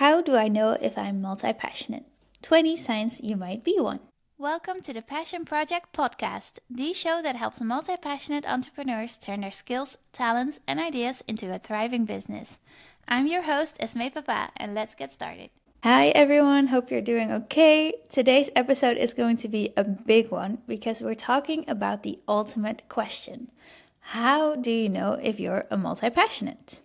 How do I know if I'm multi-passionate? 20 signs you might be one. Welcome to the Passion Project podcast, the show that helps multi-passionate entrepreneurs turn their skills, talents, and ideas into a thriving business. I'm your host, Esme Papa, and let's get started. Hi everyone, hope you're doing okay. Today's episode is going to be a big one because we're talking about the ultimate question. How do you know if you're a multi-passionate?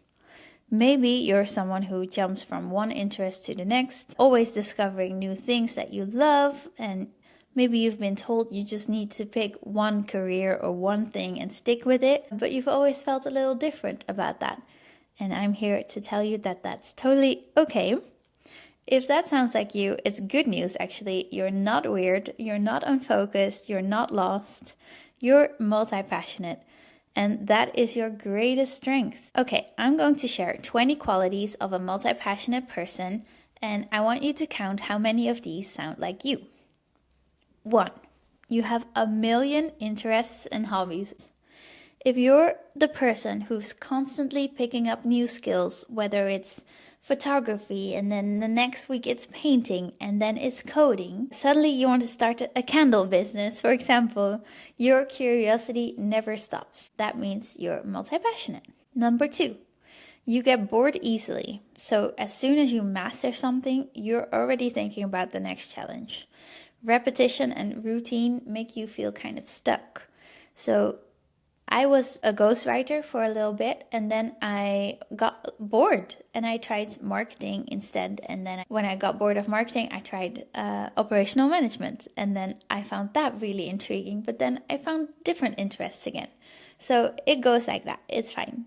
Maybe you're someone who jumps from one interest to the next, always discovering new things that you love, and maybe you've been told you just need to pick one career or one thing and stick with it, but you've always felt a little different about that. And I'm here to tell you that that's totally okay. If that sounds like you, it's good news actually. You're not weird, you're not unfocused, you're not lost, you're multi-passionate. And that is your greatest strength. Okay, I'm going to share 20 qualities of a multi-passionate person, and I want you to count how many of these sound like you. 1. You have a million interests and hobbies. If you're the person who's constantly picking up new skills, whether it's photography and then the next week it's painting and then it's coding, suddenly you want to start a candle business, for example, your curiosity never stops. That means you're multi-passionate. Number 2, you get bored easily. So as soon as you master something, you're already thinking about the next challenge. Repetition and routine make you feel kind of stuck. So I was a ghostwriter for a little bit, and then I got bored and I tried marketing instead. And then when I got bored of marketing, I tried operational management, and then I found that really intriguing, but then I found different interests again. So it goes like that. It's fine.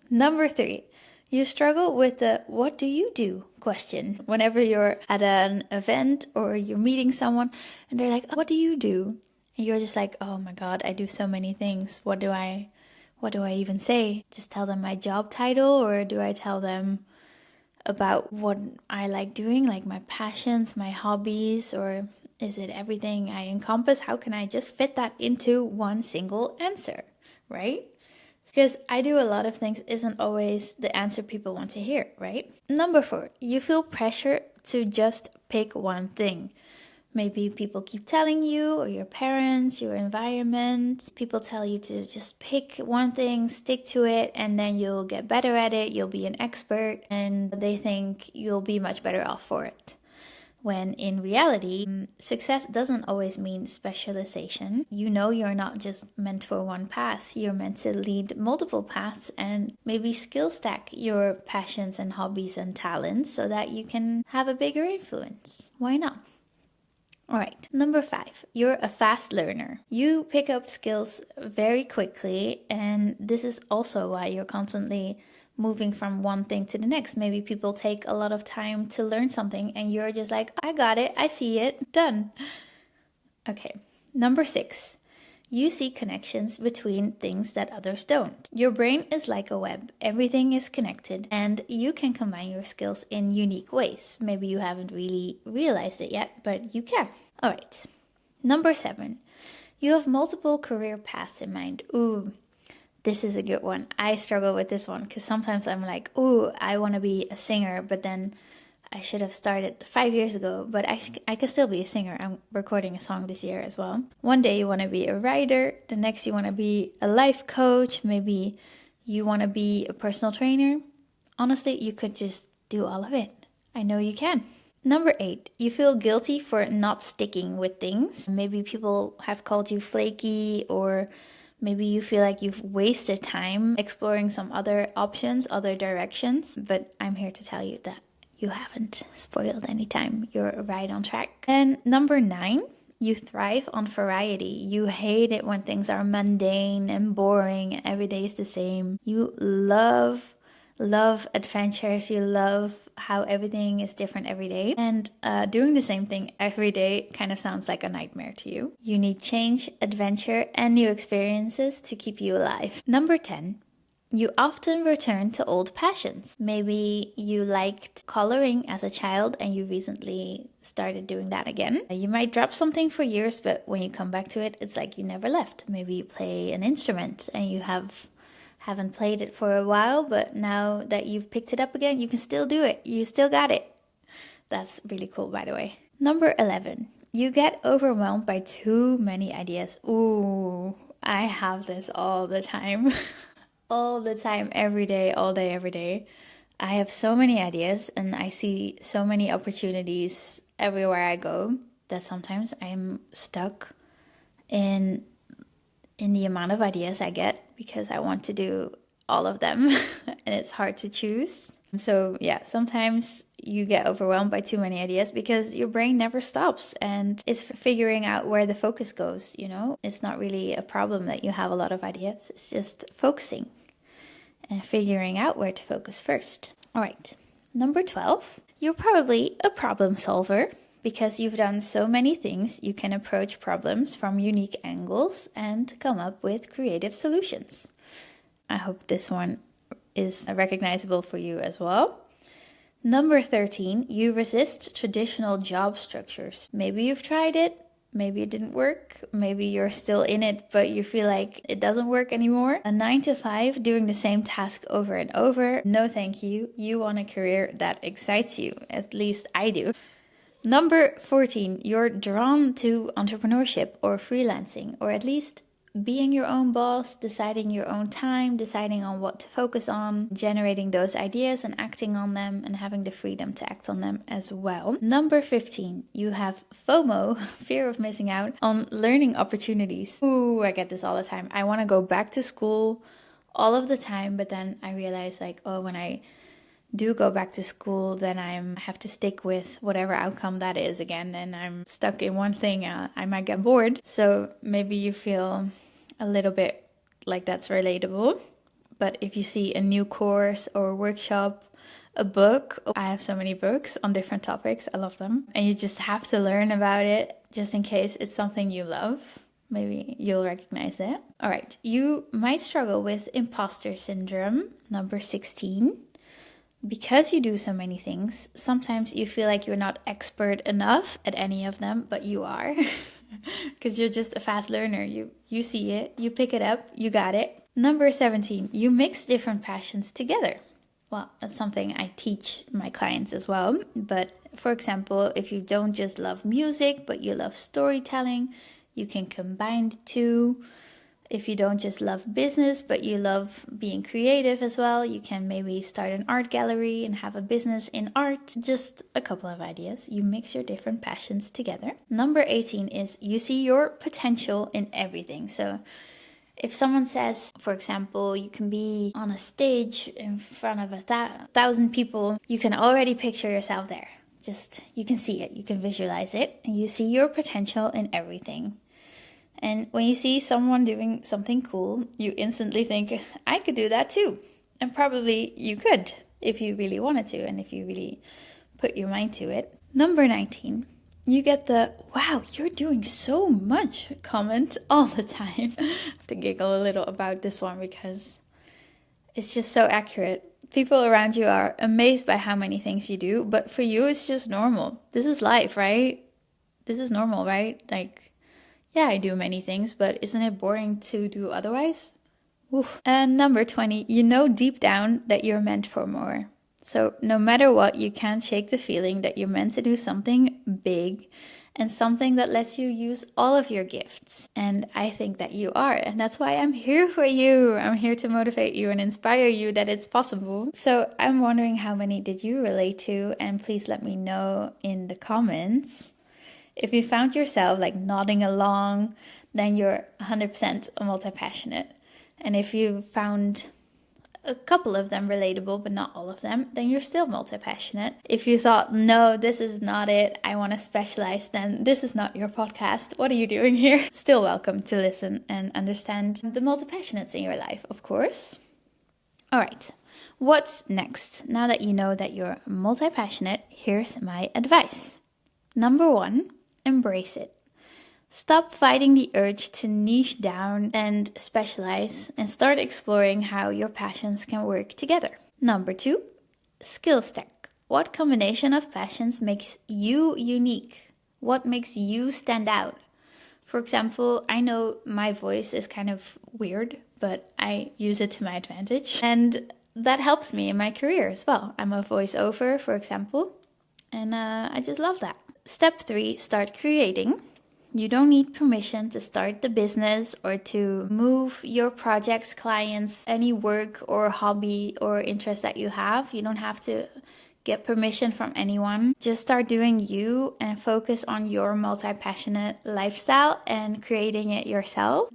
Number 3, you struggle with the "what do you do?" question. Whenever you're at an event or you're meeting someone and they're like, "What do you do?" And you're just like, "Oh my God, I do so many things. What do I even say? Just tell them my job title, or do I tell them about what I like doing, like my passions, my hobbies, or is it everything I encompass? How can I just fit that into one single answer, right?" Because I do a lot of things isn't always the answer people want to hear, right? Number 4, you feel pressure to just pick one thing. Maybe people keep telling you, or your parents, your environment, people tell you to just pick one thing, stick to it, and then you'll get better at it, you'll be an expert, and they think you'll be much better off for it. When in reality, success doesn't always mean specialization. You know you're not just meant for one path. You're meant to lead multiple paths and maybe skill stack your passions and hobbies and talents so that you can have a bigger influence. Why not? All right, number 5, you're a fast learner. You pick up skills very quickly, and this is also why you're constantly moving from one thing to the next. Maybe people take a lot of time to learn something, and you're just like, "I got it, I see it, done." Okay, number 6, you see connections between things that others don't. Your brain is like a web. Everything is connected, and you can combine your skills in unique ways. Maybe you haven't really realized it yet, but you can. All right. Number 7, you have multiple career paths in mind. Ooh, this is a good one. I struggle with this one because sometimes I'm like, "Ooh, I want to be a singer," but then I should have started 5 years ago, but I could still be a singer. I'm recording a song this year as well. One day you want to be a writer, the next you want to be a life coach, maybe you want to be a personal trainer. Honestly, you could just do all of it. I know you can. Number 8, you feel guilty for not sticking with things. Maybe people have called you flaky, or maybe you feel like you've wasted time exploring some other options, other directions, but I'm here to tell you that you haven't spoiled any time. You're right on track. And number 9, you thrive on variety. You hate it when things are mundane and boring and every day is the same. You love adventures. You love how everything is different every day. And doing the same thing every day kind of sounds like a nightmare to you. You need change, adventure, and new experiences to keep you alive. Number 10, you often return to old passions. Maybe you liked coloring as a child and you recently started doing that again. You might drop something for years, but when you come back to it, it's like you never left. Maybe you play an instrument and you haven't played it for a while, but now that you've picked it up again, you can still do it. You still got it. That's really cool, by the way. Number 11, you get overwhelmed by too many ideas. Ooh, I have this all the time. All the time, every day, all day, every day. I have so many ideas and I see so many opportunities everywhere I go that sometimes I'm stuck in the amount of ideas I get because I want to do all of them and it's hard to choose. So yeah, sometimes you get overwhelmed by too many ideas because your brain never stops and it's figuring out where the focus goes, you know? It's not really a problem that you have a lot of ideas. It's just focusing and figuring out where to focus first. All right, number 12, you're probably a problem solver. Because you've done so many things, you can approach problems from unique angles and come up with creative solutions. I hope this one is recognizable for you as well. Number 13, you resist traditional job structures. Maybe you've tried it, maybe it didn't work, maybe you're still in it, but you feel like it doesn't work anymore. A 9 to 5, doing the same task over and over. No, thank you. You want a career that excites you. At least I do. Number 14, you're drawn to entrepreneurship or freelancing, or at least being your own boss, deciding your own time, deciding on what to focus on, generating those ideas and acting on them and having the freedom to act on them as well. Number 15, you have FOMO, fear of missing out, on learning opportunities. Ooh, I get this all the time. I want to go back to school all of the time, but then I realize like, oh, when I do go back to school, then I have to stick with whatever outcome that is again, and I'm stuck in one thing. I might get bored. So maybe you feel a little bit like that's relatable. But if you see a new course or workshop, a book, I have so many books on different topics. I love them. And you just have to learn about it just in case it's something you love. Maybe you'll recognize it. All right. You might struggle with imposter syndrome, number 16. Because you do so many things, sometimes you feel like you're not expert enough at any of them, but you are. Because you're just a fast learner. You see it, you pick it up, you got it. Number 17, you mix different passions together. Well, that's something I teach my clients as well. But for example, if you don't just love music, but you love storytelling, you can combine the two. If you don't just love business, but you love being creative as well, you can maybe start an art gallery and have a business in art. Just a couple of ideas. You mix your different passions together. Number 18 is you see your potential in everything. So if someone says, for example, you can be on a stage in front of 1,000 people, you can already picture yourself there. Just, you can see it, you can visualize it, and you see your potential in everything. And when you see someone doing something cool, you instantly think, I could do that too. And probably you could if you really wanted to and if you really put your mind to it. Number 19, you get the, wow, you're doing so much comment all the time. I have to giggle a little about this one because it's just so accurate. People around you are amazed by how many things you do, but for you, it's just normal. This is life, right? This is normal, right? Like, yeah, I do many things, but isn't it boring to do otherwise? Oof. And number 20, you know deep down that you're meant for more. So no matter what, you can't shake the feeling that you're meant to do something big and something that lets you use all of your gifts. And I think that you are. And that's why I'm here for you. I'm here to motivate you and inspire you that it's possible. So I'm wondering how many did you relate to? And please let me know in the comments. If you found yourself like nodding along, then you're 100% multi-passionate. And if you found a couple of them relatable, but not all of them, then you're still multi-passionate. If you thought, no, this is not it, I want to specialize, then this is not your podcast. What are you doing here? Still welcome to listen and understand the multi-passionates in your life, of course. All right, what's next? Now that you know that you're multi-passionate, here's my advice. Number 1, embrace it. Stop fighting the urge to niche down and specialize and start exploring how your passions can work together. Number 2, skill stack. What combination of passions makes you unique? What makes you stand out? For example, I know my voice is kind of weird, but I use it to my advantage. And that helps me in my career as well. I'm a voiceover, for example. And I just love that. Step 3, start creating. You don't need permission to start the business or to move your projects, clients, any work or hobby or interest that you have. You don't have to get permission from anyone. Just start doing you and focus on your multi-passionate lifestyle and creating it yourself.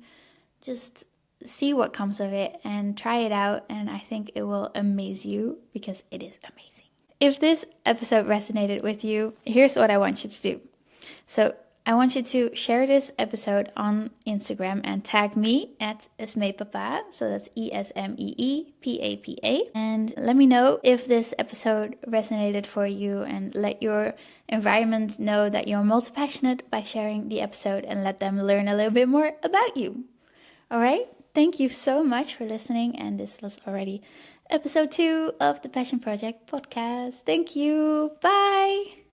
Just see what comes of it and try it out, and I think it will amaze you because it is amazing. If this episode resonated with you, here's what I want you to do. So I want you to share this episode on Instagram and tag me at esmeepapa. So that's ESMEEPAPA. And let me know if this episode resonated for you, and let your environment know that you're multi-passionate by sharing the episode, and let them learn a little bit more about you. All right. Thank you so much for listening. And this was already episode 2 of the Passion Project podcast. Thank you. Bye.